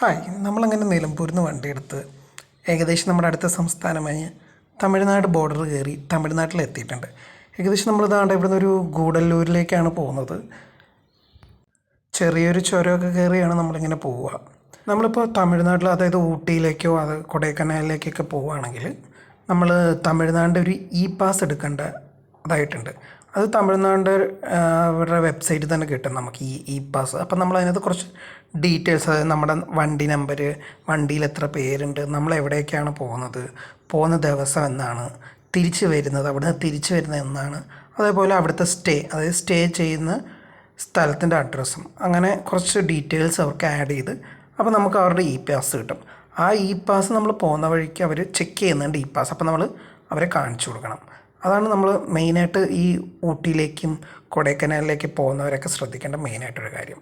Hi, നമ്മളങ്ങനെ നിലമ്പൂരിൽ നിന്ന് വണ്ടിയെടുത്ത് ഏകദേശം നമ്മുടെ അടുത്ത സംസ്ഥാനമായ തമിഴ്നാട് ബോർഡർ കയറി തമിഴ്നാട്ടിലെത്തിയിട്ടുണ്ട്. ഏകദേശം നമ്മൾ ഇതാണ്ട് ഇവിടുന്ന് ഒരു ഗൂഡല്ലൂരിലേക്കാണ് പോകുന്നത്. ചെറിയൊരു ചുരമൊക്കെ കയറിയാണ് നമ്മളിങ്ങനെ പോവുക. നമ്മളിപ്പോൾ തമിഴ്നാട്ടിൽ, അതായത് ഊട്ടിയിലേക്കോ അത് കൊടൈക്കനാലിലേക്കൊക്കെ പോവുകയാണെങ്കിൽ നമ്മൾ തമിഴ്നാടിൻ്റെ ഒരു ഇ പാസ് എടുക്കേണ്ടതായിട്ടുണ്ട്. അത് തമിഴ്നാട് അവരുടെ വെബ്സൈറ്റിൽ തന്നെ കിട്ടും നമുക്ക് ഇ പാസ്. അപ്പം നമ്മൾ അതിനകത്ത് കുറച്ച് ഡീറ്റെയിൽസ്, അതായത് നമ്മുടെ വണ്ടി നമ്പർ, വണ്ടിയിൽ എത്ര പേരുണ്ട്, നമ്മൾ എവിടേക്കാണ് പോകുന്നത്, പോകുന്ന ദിവസം എന്നാണ്, തിരിച്ച് വരുന്നത്, അവിടുന്ന് തിരിച്ച് വരുന്നത് എന്നാണ്, അതേപോലെ അവിടുത്തെ സ്റ്റേ, അതായത് സ്റ്റേ ചെയ്യുന്ന സ്ഥലത്തിൻ്റെ അഡ്രസ്സും, അങ്ങനെ കുറച്ച് ഡീറ്റെയിൽസ് അവർക്ക് ആഡ് ചെയ്ത് അപ്പോൾ നമുക്ക് അവരുടെ ഇ പാസ് കിട്ടും. ആ ഇ പാസ് നമ്മൾ പോകുന്ന വഴിക്ക് അവർ ചെക്ക് ചെയ്യുന്നുണ്ട് ഇ പാസ്. അപ്പോൾ നമ്മൾ അവരെ കാണിച്ചു കൊടുക്കണം. അതാണ് നമ്മൾ മെയിനായിട്ട് ഈ ഊട്ടിയിലേക്കും കൊടൈക്കനാലിലേക്കും പോകുന്നവരൊക്കെ ശ്രദ്ധിക്കേണ്ട മെയിനായിട്ടൊരു കാര്യം.